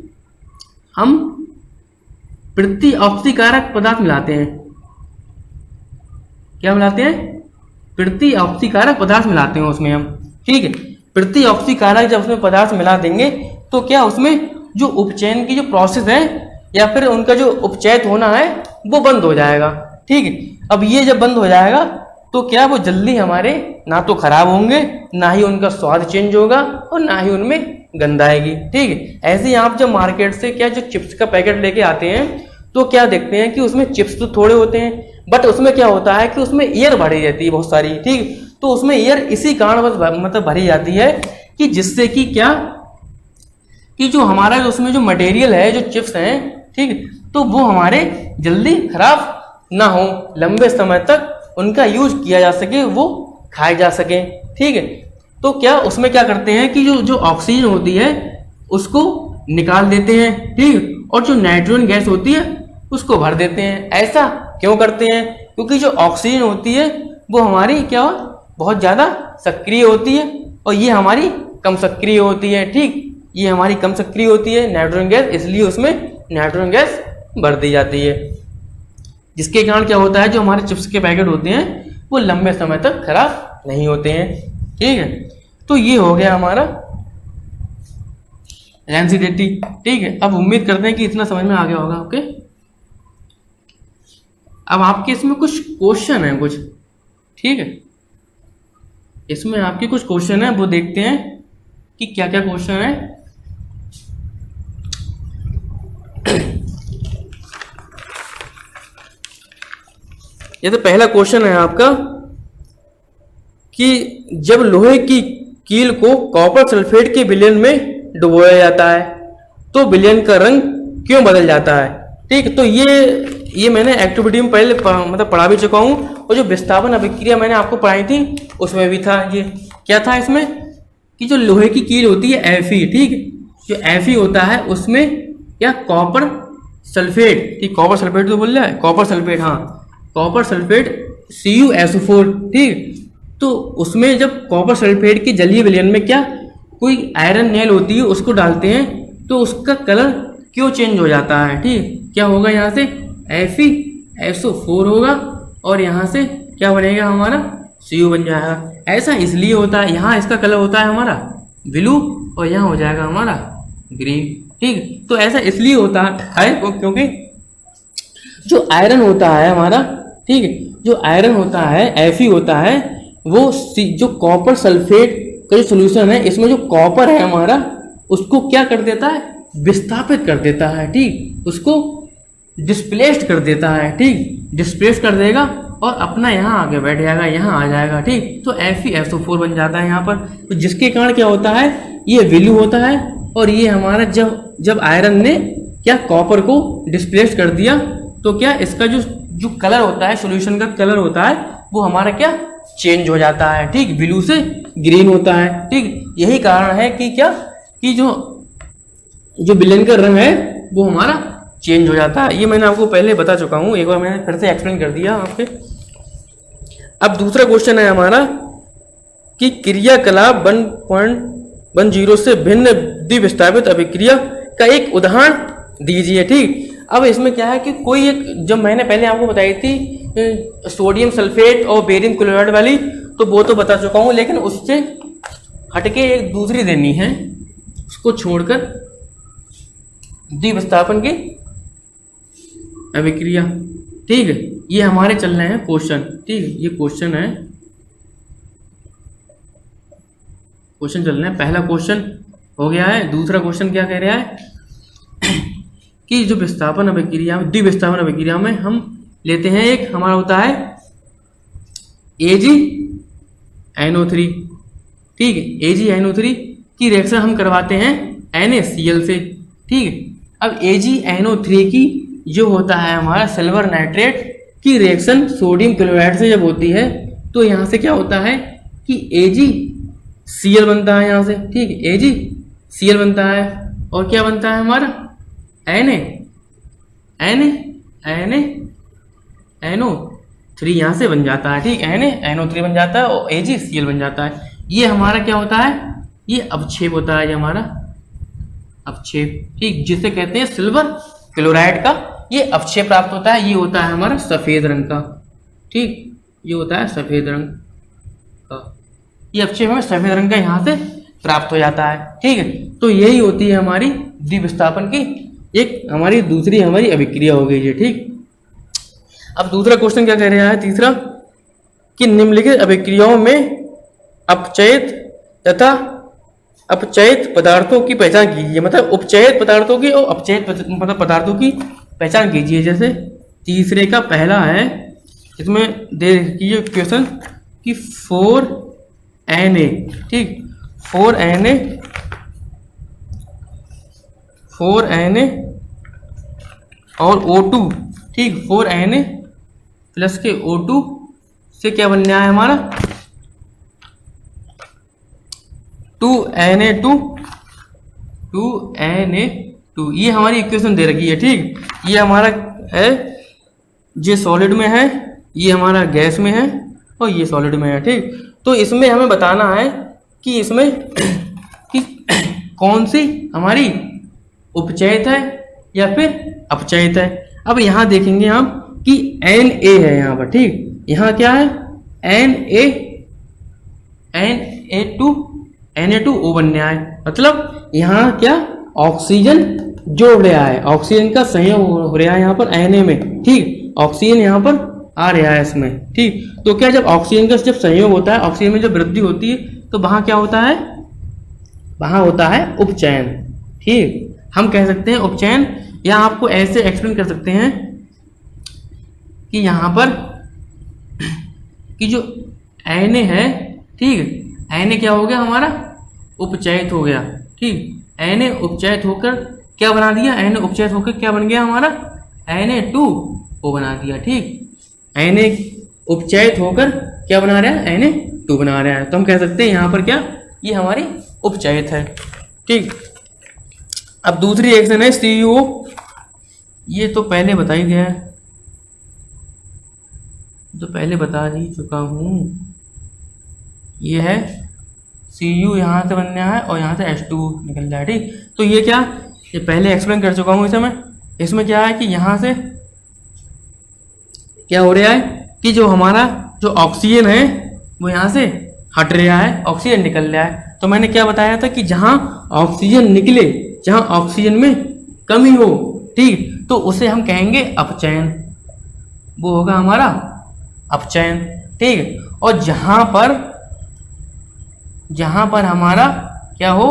हम प्रतिऑक्सीकारक पदार्थ मिलाते हैं। क्या मिलाते हैं? प्रतिऑक्सीकारक पदार्थ मिलाते हैं उसमें हम। ठीक है, प्रतिऑक्सीकारक जब उसमें पदार्थ मिला देंगे तो क्या उसमें जो उपचयन की जो प्रोसेस है या फिर उनका जो उपचयित होना है वो बंद हो जाएगा। ठीक है, अब ये जब बंद हो जाएगा तो क्या वो जल्दी हमारे ना तो खराब होंगे, ना ही उनका स्वाद चेंज होगा और ना ही उनमें गंध आएगी। ठीक है, ऐसे ही आप जब मार्केट से क्या जो चिप्स का पैकेट लेके आते हैं तो क्या देखते हैं कि उसमें चिप्स तो थोड़े होते हैं बट उसमें क्या होता है कि उसमें एयर भरी रहती है बहुत सारी। ठीक, तो उसमें एयर इसी कारण मतलब भरी जाती है कि जिससे कि क्या कि जो हमारा जो उसमें जो मटेरियल है जो चिप्स हैं, ठीक, तो वो हमारे जल्दी खराब ना हो, लंबे समय तक उनका यूज किया जा सके, वो खाए जा सके। ठीक है, तो क्या उसमें क्या करते हैं कि जो ऑक्सीजन होती है उसको निकाल देते हैं। ठीक, और जो नाइट्रोजन गैस होती है उसको भर देते हैं। ऐसा क्यों करते हैं? क्योंकि जो ऑक्सीजन होती है वो हमारी क्या बहुत ज़्यादा सक्रिय होती है और ये हमारी कम सक्रिय होती है। ठीक, ये हमारी कम सक्रिय होती है नाइट्रोजन गैस, इसलिए उसमें नाइट्रोजन गैस भर दी जाती है, जिसके कारण क्या होता है जो हमारे चिप्स के पैकेट होते हैं वो लंबे समय तक खराब नहीं होते हैं। ठीक है, तो ये हो गया हमारा रैंसिडिटी। ठीक है, अब उम्मीद करते हैं कि इतना समझ में आ गया होगा। ओके, अब आपके इसमें कुछ क्वेश्चन है कुछ। ठीक है, इसमें आपके कुछ क्वेश्चन है वो देखते हैं कि क्या क्या क्वेश्चन है। ये तो पहला क्वेश्चन है आपका कि जब लोहे की कील को कॉपर सल्फेट के विलयन में डुबोया जाता है तो विलयन का रंग क्यों बदल जाता है। ठीक, तो ये मैंने एक्टिविटी में पहले मतलब पढ़ा भी चुका हूँ और जो विस्थापन अभिक्रिया मैंने आपको पढ़ाई थी उसमें भी था। ये क्या था इसमें कि जो लोहे की कील होती है Fe, ठीक, जो Fe होता है उसमें क्या कॉपर सल्फेट, ठीक, कॉपर सल्फेट तो बोल रहा है, कॉपर सल्फेट, हाँ, कॉपर सल्फेट CuSO4। ठीक, तो उसमें जब कॉपर सल्फेट के जलीय विलयन में क्या कोई आयरन नेल होती है उसको डालते हैं तो उसका कलर क्यों चेंज हो जाता है। ठीक, क्या होगा यहाँ से FeSO4 होगा और यहाँ से क्या बनेगा हमारा Cu बन जाएगा। ऐसा इसलिए होता है, यहाँ इसका कलर होता है हमारा ब्लू और यहाँ हो जाएगा हमारा ग्रीन। ठीक, तो ऐसा इसलिए होता है क्योंकि जो आयरन होता है हमारा, ठीक है, जो आयरन होता है Fe होता है, वो जो कॉपर सल्फेट का जो सोल्यूशन है, इसमें जो कॉपर है हमारा, उसको क्या कर देता है, विस्थापित कर देता है। ठीक, उसको डिस्प्लेस्ड कर देता है। ठीक, डिस्प्लेस कर देगा और अपना यहाँ आगे बैठ जाएगा, यहाँ आ जाएगा। ठीक, तो FeSO4 बन जाता है यहाँ पर। तो जिसके कारण क्या होता है, ये वैल्यू होता है, और ये हमारा जब आयरन ने क्या कॉपर को डिस्प्लेस कर दिया, तो क्या इसका जो कलर होता है, सॉल्यूशन का कलर होता है, वो हमारा क्या चेंज हो जाता है। ठीक, ब्लू से ग्रीन होता है। ठीक, यही कारण है कि क्या कि जो विलेन का रंग है वो हमारा चेंज हो जाता है। ये मैंने आपको पहले बता चुका हूँ, एक बार मैंने फिर से एक्सप्लेन कर दिया आपके। अब दूसरा क्वेश्चन है हमारा कि क्रियाकलाप 1.10 से भिन्न द्विविस्थापित अभिक्रिया का एक उदाहरण दीजिए। ठीक, अब इसमें क्या है कि कोई एक, जब मैंने पहले आपको बताई थी सोडियम सल्फेट और बेरियम क्लोराइड वाली, तो वो तो बता चुका हूँ, लेकिन उससे हटके एक दूसरी देनी है, उसको छोड़कर द्विविस्थापन की अभिक्रिया। ठीक है, ये हमारे चल रहे हैं क्वेश्चन। ठीक है, ये क्वेश्चन है, क्वेश्चन चल रहे हैं। पहला क्वेश्चन हो गया है। दूसरा क्वेश्चन क्या कह रहा है कि जो विस्थापन अभिक्रिया, द्विविस्थापन अभिक्रिया में हम लेते हैं, एक हमारा होता है AgNO3। ठीक है, AgNO3 की रिएक्शन हम करवाते हैं NaCl से। ठीक है, अब AgNO3 की जो होता है हमारा सिल्वर नाइट्रेट की रिएक्शन सोडियम क्लोराइड से जब होती है, तो यहाँ से क्या होता है कि AgCl बनता है यहाँ से। ठीक है, AgCl बनता है, और क्या बनता है हमारा NaNO3 यहाँ से बन जाता है। ठीक, NaNO3 बन जाता है और AgCl बन जाता है। ये हमारा क्या होता है, ये अवक्षेप होता है, ये हमारा अवक्षेप। ठीक, जिसे कहते हैं सिल्वर क्लोराइड का ये अवक्षेप प्राप्त होता है। ये होता है हमारा सफेद रंग का। ठीक, ये होता है सफेद रंग का, ये अवक्षेप हमें सफेद रंग का यहाँ से प्राप्त हो जाता है। ठीक है, तो यही होती है हमारी द्विविस्थापन की एक हमारी दूसरी हमारी अभिक्रिया हो गई है। ठीक, अब दूसरा क्वेश्चन क्या कह रहा है, तीसरा, कि निम्नलिखित अभिक्रियाओं में अपचयित तथा अपचयित पदार्थों की पहचान कीजिए। मतलब उपचयित पदार्थों की और अपचयित मतलब पदार्थों की पहचान कीजिए। जैसे तीसरे का पहला है, इसमें दे रखिए क्वेश्चन कि 4Na। ठीक, 4Na और O2। ठीक, 4Na प्लस के O2 से क्या बनना है हमारा 2Na2। ये हमारी इक्वेशन दे रखी है। ठीक, ये हमारा है, ये सॉलिड में है, ये हमारा गैस में है, और ये सॉलिड में है। ठीक, तो इसमें हमें बताना है कि इसमें कि कौन सी हमारी उपचयित है या फिर अपचयित है। अब यहाँ देखेंगे हम कि Na है यहाँ पर। ठीक, यहाँ क्या है Na2O बनने आए, मतलब यहाँ क्या ऑक्सीजन जोड़ रहा है, ऑक्सीजन का संयोग हो रहा है यहाँ पर Na में। ठीक, ऑक्सीजन यहाँ पर आ रहा है इसमें। ठीक, तो क्या जब ऑक्सीजन का जब संयोग होता है, ऑक्सीजन में जब वृद्धि होती है, तो वहाँ क्या होता है, वहाँ होता है उपचयन। ठीक, हम कह सकते हैं उपचयन, या आपको ऐसे एक्सप्लेन कर सकते हैं कि यहाँ पर कि जो Na है, ठीक, Na क्या हो गया हमारा उपचयित हो गया। ठीक, Na उपचयित होकर क्या बना दिया, Na उपचयित होकर क्या बन गया हमारा Na2O बना दिया। ठीक, Na उपचयित होकर क्या बना रहा है, Na2 बना रहा है। तो हम कह सकते हैं यहाँ पर क्या, ये हमारी उपचयित है। ठीक, अब दूसरी रिएक्शन है CuO। ये तो पहले बता ही गया है, तो पहले बता ही चुका हूँ। ये है Cu, यहाँ से बनना है और यहाँ से H2 निकल जाए। ठीक, तो ये क्या, ये पहले एक्सप्लेन कर चुका हूँ इसे मैं। इसमें क्या है कि यहाँ से क्या हो रहा है कि जो हमारा जो ऑक्सीजन है वो यहाँ से हट रहा है, ऑक्सीजन निकल रहा है। तो मैंने क्या बताया था कि जहाँ ऑक्सीजन निकले जहां ऑक्सीजन में कमी हो, ठीक, तो उसे हम कहेंगे अपचयन, वो होगा हमारा अपचयन, ठीक। और जहां पर हमारा क्या हो,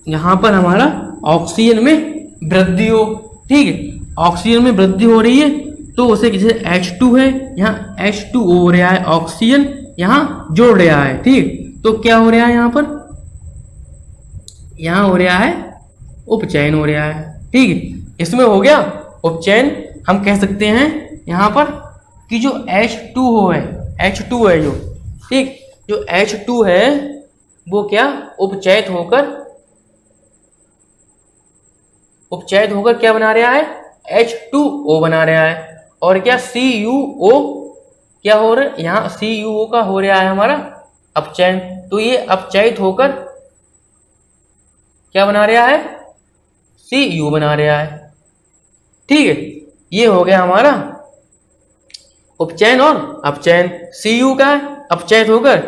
जहां पर हमारा ऑक्सीजन में वृद्धि हो, ठीक है, ऑक्सीजन में वृद्धि हो रही है तो उसे जैसे H2 है, यहाँ H2O हो रहा है, ऑक्सीजन यहाँ जोड़ रहा है, ठीक। तो क्या हो रहा है यहाँ पर, यहाँ हो रहा है उपचयन हो रहा है, ठीक है। इसमें हो गया उपचयन। हम कह सकते हैं यहाँ पर कि जो H2O है, H2 है जो, ठीक, जो H2 है वो क्या उपचयित होकर क्या बना रहा है, H2O बना रहा है। और क्या CuO क्या हो रहा है, यहाँ CuO का हो रहा है हमारा अपचयन, तो ये अपचयित होकर क्या बना रहा है, Cu बना रहा है, ठीक है। ये हो गया हमारा उपचयन और अपचयन। Cu का अपचयित होकर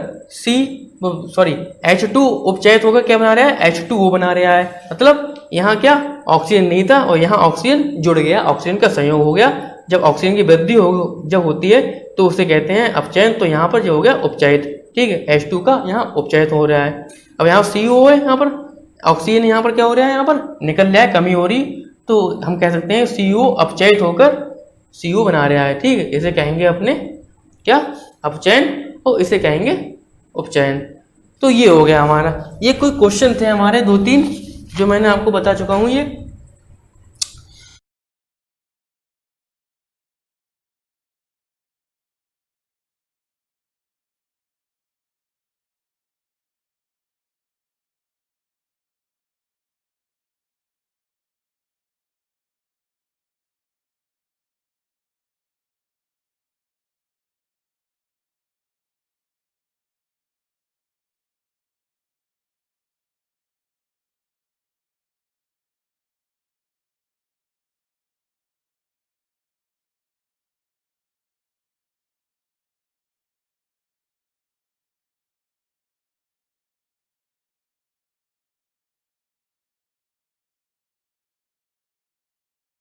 H2 उपचयित होकर क्या बना रहा है, H2O बना रहा है। मतलब यहाँ क्या ऑक्सीजन नहीं था और यहाँ ऑक्सीजन जुड़ गया, ऑक्सीजन का संयोग हो गया। जब ऑक्सीजन की वृद्धि जब होती है तो उसे कहते हैं अपचयन। तो यहाँ पर जो हो गया उपचयित, ठीक है, H2 का यहाँ उपचयित हो रहा है। अब यहाँ CO है, यहाँ पर ऑक्सीजन यहाँ पर क्या हो रहा है, यहाँ पर निकल रहा है, कमी हो रही, तो हम कह सकते हैं CO अपचयित होकर CO बना रहा है, ठीक है। इसे कहेंगे अपने क्या अपचयन और इसे कहेंगे उपचयन। तो ये हो गया हमारा, ये कोई क्वेश्चन थे हमारे 2-3 जो मैंने आपको बता चुका हूँ ये।